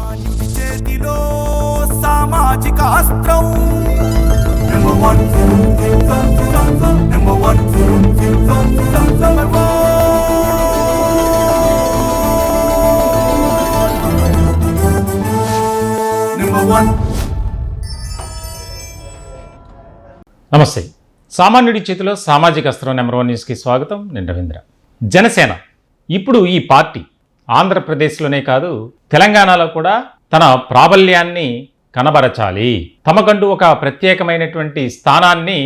చేతిలో సామాజిక అస్త్రం number one number one number one. నమస్తే. సామాన్యుడి చేతిలో సామాజిక అస్త్రం నెంబర్ 1 న్యూస్కి స్వాగతం. నేను రవీంద్ర. జనసేన ఇప్పుడు ఈ పార్టీ ఆంధ్రప్రదేశ్లోనే కాదు తెలంగాణలో కూడా తన ప్రాబల్యాన్ని కనబరచాలి, తమకంటూ ఒక ప్రత్యేకమైనటువంటి స్థానాన్ని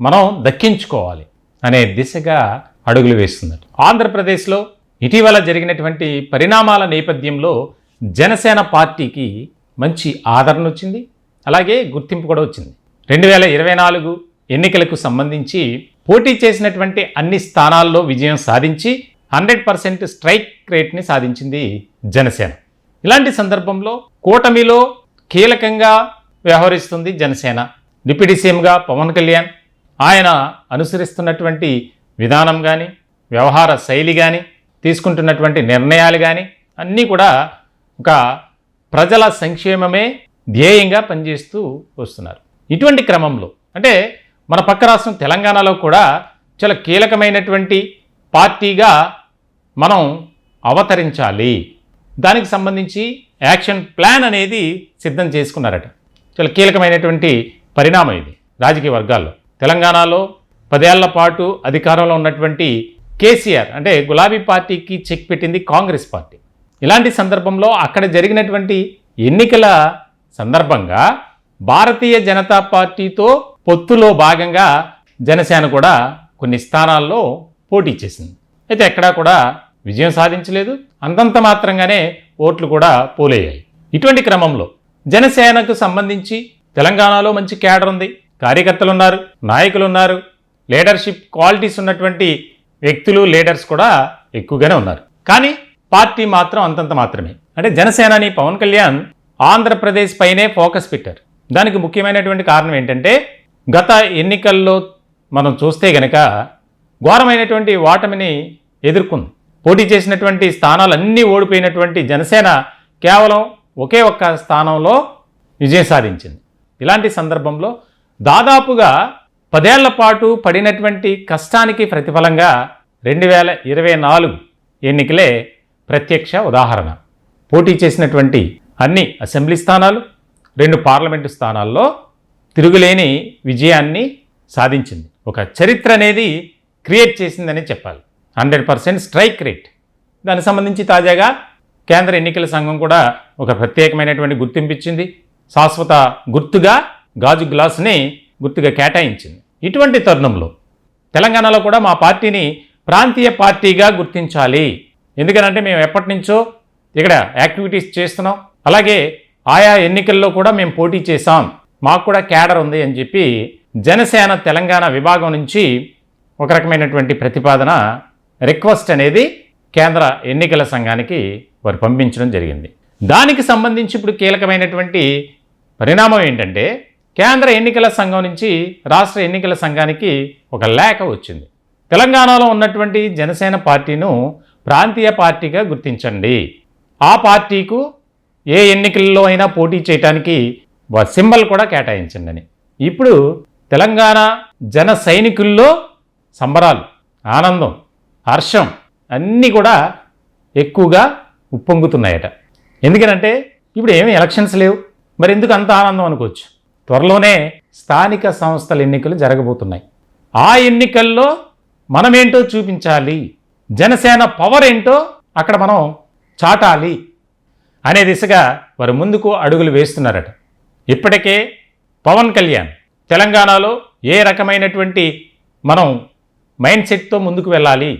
మనం దక్కించుకోవాలి అనే దిశగా అడుగులు వేస్తుంది. ఆంధ్రప్రదేశ్లో ఇటీవల జరిగినటువంటి పరిణామాల నేపథ్యంలో జనసేన పార్టీకి మంచి ఆదరణ వచ్చింది, అలాగే గుర్తింపు కూడా వచ్చింది. 2024 ఎన్నికలకు సంబంధించి పోటీ చేసినటువంటి అన్ని స్థానాల్లో విజయం సాధించి 100% స్ట్రైక్ రేట్ని సాధించింది జనసేన. ఇలాంటి సందర్భంలో కూటమిలో కీలకంగా వ్యవహరిస్తుంది జనసేన. డిప్యూటీ సీఎంగా పవన్ కళ్యాణ్ ఆయన అనుసరిస్తున్నటువంటి విధానం కానీ, వ్యవహార శైలి కానీ, తీసుకుంటున్నటువంటి నిర్ణయాలు కానీ అన్నీ కూడా ఒక ప్రజల సంక్షేమమే ధ్యేయంగా పనిచేస్తూ వస్తున్నారు. ఇటువంటి క్రమంలో అంటే మన పక్క రాష్ట్రం తెలంగాణలో కూడా చాలా కీలకమైనటువంటి పార్టీగా మనం అవతరించాలి, దానికి సంబంధించి యాక్షన్ ప్లాన్ అనేది సిద్ధం చేసుకున్నారట. చాలా కీలకమైనటువంటి పరిణామం ఇది రాజకీయ వర్గాల్లో. తెలంగాణలో 10 ఏళ్ల పాటు అధికారంలో ఉన్నటువంటి కేసీఆర్ అంటే గులాబీ పార్టీకి చెక్ పెట్టింది కాంగ్రెస్ పార్టీ. ఇలాంటి సందర్భంలో అక్కడ జరిగినటువంటి ఎన్నికల సందర్భంగా భారతీయ జనతా పార్టీతో పొత్తులో భాగంగా జనసేన కూడా కొన్ని స్థానాల్లో పోటీ చేసింది. అయితే ఎక్కడా కూడా విజయం సాధించలేదు, అంతంత మాత్రంగానే ఓట్లు కూడా పోలయ్యాయి. ఇటువంటి క్రమంలో జనసేనకు సంబంధించి తెలంగాణలో మంచి క్యాడర్ ఉంది, కార్యకర్తలు ఉన్నారు, నాయకులు ఉన్నారు, లీడర్షిప్ క్వాలిటీస్ ఉన్నటువంటి వ్యక్తులు, లీడర్స్ కూడా ఎక్కువగానే ఉన్నారు. కానీ పార్టీ మాత్రం అంతంత మాత్రమే. అంటే జనసేనని పవన్ కళ్యాణ్ ఆంధ్రప్రదేశ్ పైనే ఫోకస్ పెట్టారు. దానికి ముఖ్యమైనటువంటి కారణం ఏంటంటే గత ఎన్నికల్లో మనం చూస్తే గనక ఘోరమైనటువంటి ఓటమిని ఎదుర్కొంది. పోటీ చేసినటువంటి స్థానాలన్నీ ఓడిపోయినటువంటి జనసేన కేవలం ఒకే ఒక్క స్థానంలో విజయం సాధించింది. ఇలాంటి సందర్భంలో దాదాపుగా 10 ఏళ్ల పాటు పడినటువంటి కష్టానికి ప్రతిఫలంగా 2024 ఎన్నికలే ప్రత్యక్ష ఉదాహరణ. పోటీ చేసినటువంటి అన్ని అసెంబ్లీ స్థానాలు, 2 పార్లమెంటు స్థానాల్లో తిరుగులేని విజయాన్ని సాధించింది. ఒక చరిత్ర అనేది క్రియేట్ చేసిందని చెప్పాలి. 100% స్ట్రైక్ రేట్. దానికి సంబంధించి తాజాగా కేంద్ర ఎన్నికల సంఘం కూడా ఒక ప్రత్యేకమైనటువంటి గుర్తింపు ఇచ్చింది. శాశ్వత గుర్తుగా గాజు గ్లాసుని గుర్తుగా కేటాయించింది. ఇటువంటి తరుణంలో తెలంగాణలో కూడా మా పార్టీని ప్రాంతీయ పార్టీగా గుర్తించాలి. ఎందుకనంటే మేము ఎప్పటి నుంచో ఇక్కడ యాక్టివిటీస్ చేస్తున్నాం, అలాగే ఆయా ఎన్నికల్లో కూడా మేము పోటీ చేశాం, మాకు కూడా క్యాడర్ ఉంది అని చెప్పి జనసేన తెలంగాణ విభాగం నుంచి ఒక రకమైనటువంటి ప్రతిపాదన, రిక్వెస్ట్ అనేది కేంద్ర ఎన్నికల సంఘానికి వారు పంపించడం జరిగింది. దానికి సంబంధించి ఇప్పుడు కీలకమైనటువంటి పరిణామం ఏంటంటే కేంద్ర ఎన్నికల సంఘం నుంచి రాష్ట్ర ఎన్నికల సంఘానికి ఒక లేఖ వచ్చింది. తెలంగాణలో ఉన్నటువంటి జనసేన పార్టీను ప్రాంతీయ పార్టీగా గుర్తించండి, ఆ పార్టీకు ఏ ఎన్నికల్లో అయినా పోటీ చేయడానికి సింబల్ కూడా కేటాయించండి అని. ఇప్పుడు తెలంగాణ జన సైనికుల్లో సంబరాలు, ఆనందం, హర్షం అన్నీ కూడా ఎక్కువగా ఉప్పొంగుతున్నాయట. ఎందుకనంటే ఇప్పుడు ఏమీ ఎలక్షన్స్ లేవు, మరి ఎందుకు అంత ఆనందం అనుకోవచ్చు. త్వరలోనే స్థానిక సంస్థల ఎన్నికలు జరగబోతున్నాయి. ఆ ఎన్నికల్లో మనమేంటో చూపించాలి, జనసేన పవర్ ఏంటో అక్కడ మనం చాటాలి అనే దిశగా వారు ముందుకు అడుగులు వేస్తున్నారట. ఇప్పటికే పవన్ కళ్యాణ్ తెలంగాణలో ఏ రకమైనటువంటి మనం మైండ్ సెట్తో ముందుకు వెళ్ళాలి,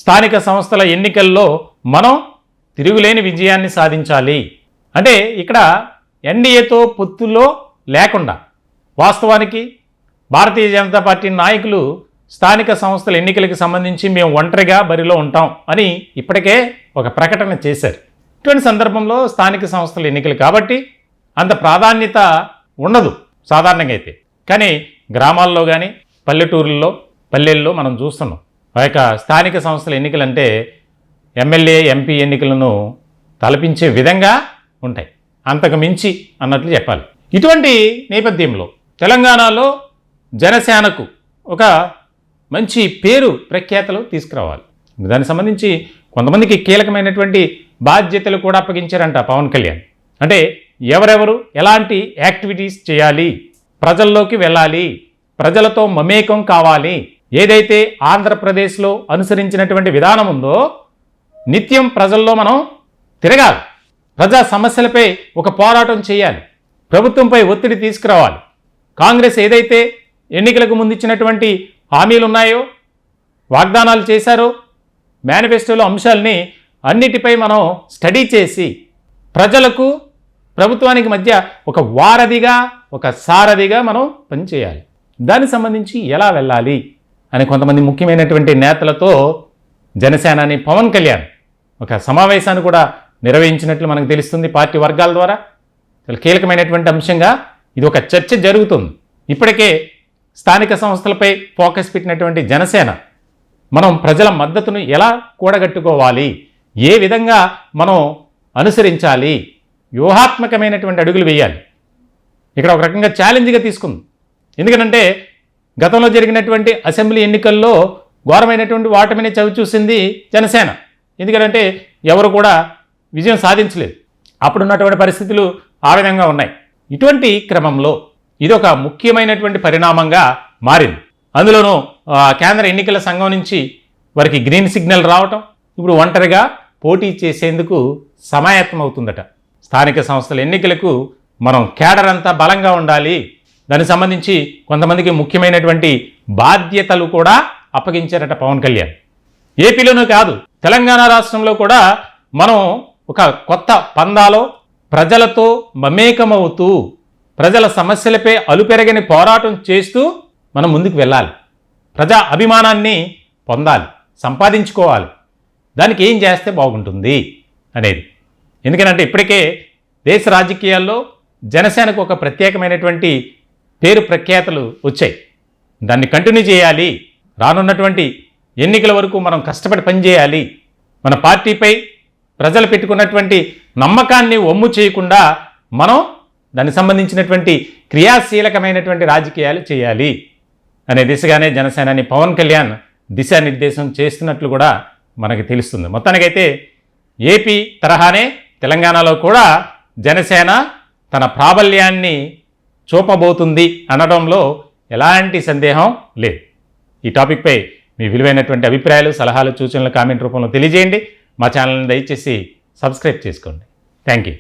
స్థానిక సంస్థల ఎన్నికల్లో మనం తిరుగులేని విజయాన్ని సాధించాలి అంటే ఇక్కడ ఎన్డీఏతో పొత్తులో లేకుండా వాస్తవానికి భారతీయ జనతా పార్టీ నాయకులు స్థానిక సంస్థల ఎన్నికలకు సంబంధించి మేము ఒంటరిగా బరిలో ఉంటాం అని ఇప్పటికే ఒక ప్రకటన చేశారు. ఇటువంటి సందర్భంలో స్థానిక సంస్థల ఎన్నికలు కాబట్టి అంత ప్రాధాన్యత ఉండదు సాధారణంగా అయితే. కానీ గ్రామాల్లో కానీ పల్లెల్లో మనం చూస్తున్నాం ఆ యొక్క స్థానిక సంస్థల ఎన్నికలంటే ఎమ్మెల్యే ఎంపీ ఎన్నికలను తలపించే విధంగా ఉంటాయి. అంతకు మించి అన్నట్లు చెప్పాలి. ఇటువంటి నేపథ్యంలో తెలంగాణలో జనసేనకు ఒక మంచి పేరు ప్రఖ్యాతలు తీసుకురావాలి. దానికి సంబంధించి కొంతమందికి కీలకమైనటువంటి బాధ్యతలు కూడా అప్పగించారంట పవన్ కళ్యాణ్. అంటే ఎవరెవరు ఎలాంటి యాక్టివిటీస్ చేయాలి, ప్రజల్లోకి వెళ్ళాలి, ప్రజలతో మమేకం కావాలి, ఏదైతే ఆంధ్రప్రదేశ్లో అనుసరించినటువంటి విధానం ఉందో నిత్యం ప్రజల్లో మనం తిరగాలి, ప్రజా సమస్యలపై ఒక పోరాటం చేయాలి, ప్రభుత్వంపై ఒత్తిడి తీసుకురావాలి. కాంగ్రెస్ ఏదైతే ఎన్నికలకు ముందు ఇచ్చినటువంటి హామీలు ఉన్నాయో, వాగ్దానాలు చేశారో, మేనిఫెస్టోలో అంశాలని అన్నిటిపై మనం స్టడీ చేసి ప్రజలకు ప్రభుత్వానికి మధ్య ఒక వారధిగా ఒక సారథిగా మనం పనిచేయాలి. దానికి సంబంధించి ఎలా వెళ్ళాలి అని కొంతమంది ముఖ్యమైనటువంటి నేతలతో జనసేనాని పవన్ కళ్యాణ్ ఒక సమావేశాన్ని కూడా నిర్వహించినట్లు మనకు తెలుస్తుంది. పార్టీ వర్గాల ద్వారా చాలా కీలకమైనటువంటి అంశంగా ఇది ఒక చర్చ జరుగుతుంది. ఇప్పటికే స్థానిక సంస్థలపై ఫోకస్ పెట్టినటువంటి జనసేన మనం ప్రజల మద్దతును ఎలా కూడగట్టుకోవాలి, ఏ విధంగా మనం అనుసరించాలి, వ్యూహాత్మకమైనటువంటి అడుగులు వేయాలి, ఇక్కడ ఒక రకంగా ఛాలెంజ్గా తీసుకుంది. ఎందుకంటే గతంలో జరిగినటువంటి అసెంబ్లీ ఎన్నికల్లో ఘోరమైనటువంటి ఓటమిని చవిచూసింది జనసేన. ఎందుకంటే ఎవరు కూడా విజయం సాధించలేదు. అప్పుడున్నటువంటి పరిస్థితులు ఆ విధంగా ఉన్నాయి. ఇటువంటి క్రమంలో ఇది ఒక ముఖ్యమైనటువంటి పరిణామంగా మారింది. అందులోనూ కేంద్ర ఎన్నికల సంఘం నుంచి వారికి గ్రీన్ సిగ్నల్ రావటం, ఇప్పుడు ఒంటరిగా పోటీ చేసేందుకు సమాయత్తం అవుతుందట. స్థానిక సంస్థల ఎన్నికలకు మనం కేడర్ అంతా బలంగా ఉండాలి, దానికి సంబంధించి కొంతమందికి ముఖ్యమైనటువంటి బాధ్యతలు కూడా అప్పగించారట పవన్ కళ్యాణ్. ఏపీలోనూ కాదు, తెలంగాణ రాష్ట్రంలో కూడా మనం ఒక కొత్త పందాలో ప్రజలతో మమేకమవుతూ ప్రజల సమస్యలపై అలుపెరగని పోరాటం చేస్తూ మనం ముందుకు వెళ్ళాలి, ప్రజా అభిమానాన్ని పొందాలి, సంపాదించుకోవాలి. దానికి ఏం చేస్తే బాగుంటుంది అనేది. ఎందుకంటే ఇప్పటికే దేశ రాజకీయాల్లో జనసేనకు ఒక ప్రత్యేకమైనటువంటి పేరు ప్రఖ్యాతలు వచ్చాయి. దాన్ని కంటిన్యూ చేయాలి. రానున్నటువంటి ఎన్నికల వరకు మనం కష్టపడి పనిచేయాలి. మన పార్టీపై ప్రజలు పెట్టుకున్నటువంటి నమ్మకాన్ని వమ్ము చేయకుండా మనం దానికి సంబంధించినటువంటి క్రియాశీలకమైనటువంటి రాజకీయాలు చేయాలి అనే దిశగానే జనసేనాని పవన్ కళ్యాణ్ దిశానిర్దేశం చేస్తున్నట్లు కూడా మనకు తెలుస్తుంది. మొత్తానికైతే ఏపీ తరహానే తెలంగాణలో కూడా జనసేన తన ప్రాబల్యాన్ని చూపబోతుంది అనడంలో ఎలాంటి సందేహం లేదు. ఈ టాపిక్పై మీ విలువైనటువంటి అభిప్రాయాలు, సలహాలు, సూచనలు కామెంట్ రూపంలో తెలియజేయండి. మా ఛానల్ని దయచేసి సబ్స్క్రైబ్ చేసుకోండి. Thank you.